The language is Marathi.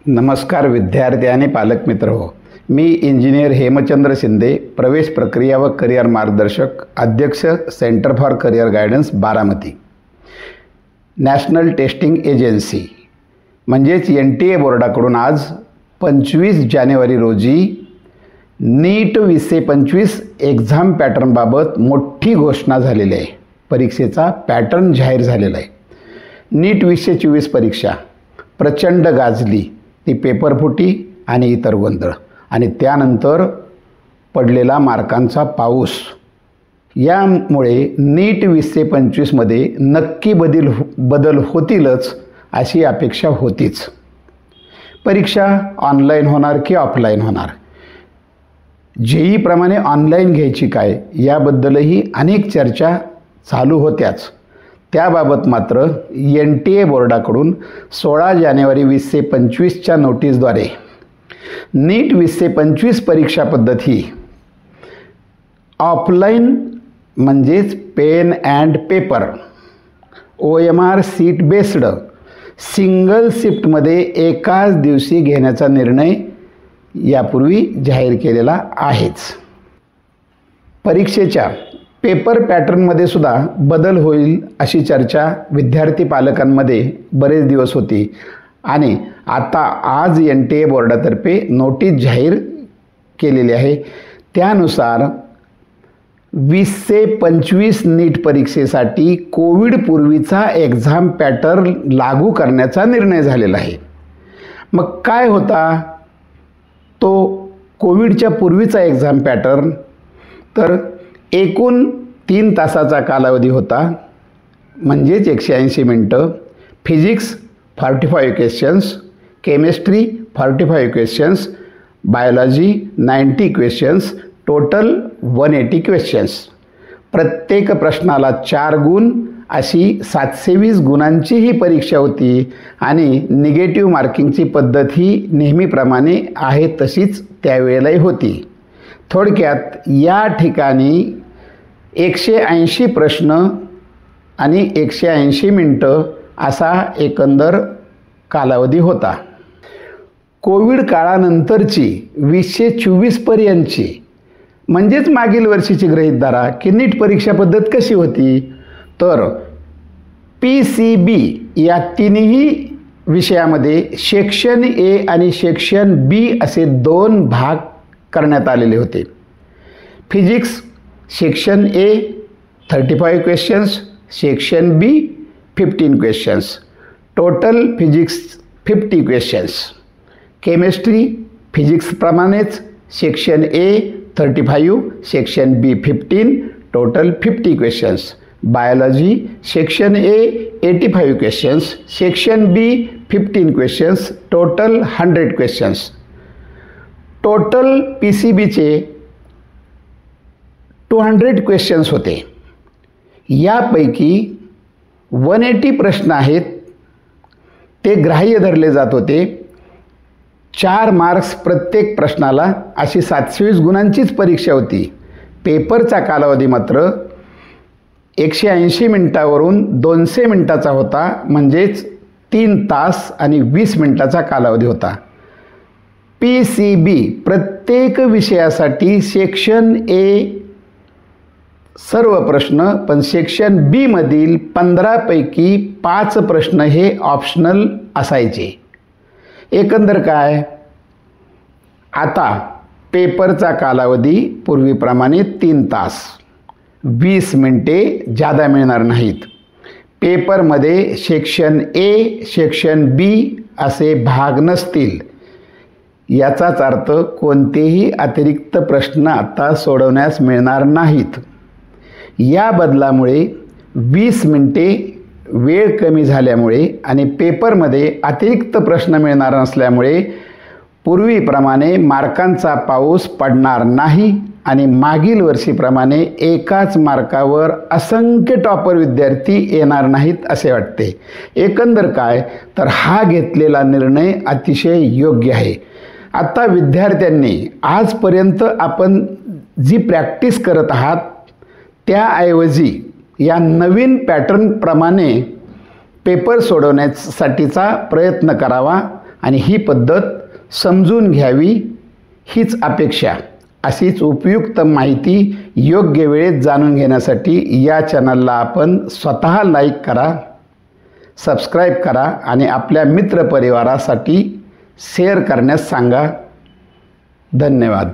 नमस्कार विद्यार्थी आणि पालक मित्र हो. मी इंजिनियर हेमचंद्र शिंदे, प्रवेश प्रक्रिया व करिअर मार्गदर्शक, अध्यक्ष centre for career guidance Baramati. National testing agency म्हणजेच NTA बोर्डाकडून आज 25 जानेवारी रोजी नीट 2025 एक्झाम पॅटर्नबाबत मोठी घोषणा झालेली आहे. परीक्षेचा पॅटर्न जाहीर झालेला आहे. नीट 2024 परीक्षा प्रचंड गाजली. ती पेपरफुटी आणि इतर गोंधळ आणि त्यानंतर पडलेला मार्कांचा पाऊस, यामुळे नीट 2025मध्ये नक्की बदल होतीलच अशी अपेक्षा होतीच. परीक्षा ऑनलाईन होणार की ऑफलाईन होणार, JEE-प्रमाणे ऑनलाईन घ्यायची काय याबद्दलही अनेक चर्चा चालू होत्याच. त्याबाबत मात्र NTA बोर्डाकडून 16 जानेवारी 2025च्या नोटीसद्वारे नीट 2025 परीक्षा पद्धत ही ऑफलाईन म्हणजेच pen and paper OMR sheet based single शिफ्टमध्ये एकाच दिवशी घेण्याचा निर्णय यापूर्वी जाहीर केलेला आहेच. परीक्षेच्या पेपर पॅटर्नमध्ये सुद्धा बदल होईल अशी चर्चा विद्यार्थी पालकांमध्ये बरेच दिवस होती आणि आता आज NTA बोर्डातर्फे नोटीस जाहीर केलेली आहे. त्यानुसार 2025 नीट परीक्षेसाठी कोविडपूर्वीचा एक्झाम पॅटर्न लागू करण्याचा निर्णय झालेला आहे. मग काय होता तो कोविडच्या पूर्वीचा एक्झाम पॅटर्न? तर एकूण 3 तासाचा कालावधी होता, म्हणजेच 180 मिनटं. Physics 45 questions, chemistry 45 questions, biology 90 questions, total 180 questions. प्रत्येक प्रश्नाला 4 गुण अशी 720 गुणांची ही परीक्षा होती आणि निगेटिव्ह मार्किंगची पद्धत ही नेहमीप्रमाणे आहे तशीच त्यावेळेलाही होती. थोडक्यात या ठिकाणी 180 प्रश्न आणि 180 मिनटं असा एकंदर कालावधी होता. कोविड काळानंतरची 2024 पर्यंतची म्हणजेच मागील वर्षीची गृहीत धरा की नीट परीक्षा पद्धत कशी होती. तर PCB या तिन्ही विषयामध्ये सेक्शन A आणि सेक्शन B असे 2 भाग करण्यात आलेले होते. Physics section A 35 questions, section B 15 questions, total physics 50 questions. Chemistry फिजिक्सप्रमाणेच section A 35, section B 15, total 50 questions. Biology section A 85 questions, section B 15 questions, total 100 questions. Total PCBचे 200 क्वेश्चन्स होते. यापैकी 180 प्रश्न आहेत ते ग्राह्य धरले जात होते. 4 मार्क्स प्रत्येक प्रश्नाला अशी 720 गुणांचीच परीक्षा होती. पेपरचा कालावधी मात्र 180 मिनटावरून 200 मिनटाचा होता, म्हणजेच 3 तास आणि 20 मिनटाचा कालावधी होता. PCB प्रत्येक विषयासाठी सेक्शन A सर्व प्रश्न, पण सेक्शन B मधील 15 पैकी 5 प्रश्न हे ऑप्शनल असायचे. एकंदर काय, आता पेपरचा कालावधी पूर्वीप्रमाणे 3 तास 20 मिनटे जादा मिळणार नाहीत. पेपरमध्ये सेक्शन A, सेक्शन B असे भाग नसतील. याचाच अर्थ कोणतेही अतिरिक्त प्रश्न आता सोडवण्यास मिळणार नाहीत. या बदलामुळे 20 मिनटे वेळ कमी झाल्यामुळे आणि पेपरमध्ये अतिरिक्त प्रश्न मिळणार नसल्यामुळे पूर्वीप्रमाणे मार्कांचा पाऊस पडणार नाही आणि मागील वर्षीप्रमाणे एकाच मार्कावर असंख्य टॉपर विद्यार्थी येणार नाहीत असे वाटते. एकंदर काय, तर हा घेतलेला निर्णय अतिशय योग्य आहे. आता विद्यार्थ्यांनी आजपर्यंत आपण जी प्रॅक्टिस करत आहात त्याऐवजी या नवीन पॅटर्नप्रमाणे पेपर सोडवण्यासाठीचा प्रयत्न करावा आणि ही पद्धत समजून घ्यावी हीच अपेक्षा. अशीच उपयुक्त माहिती योग्य वेळेत जाणून घेण्यासाठी या चॅनलला आपण स्वतः लाईक करा, सबस्क्राईब करा आणि आपल्या मित्रपरिवारासाठी शेअर करण्यास सांगा. धन्यवाद.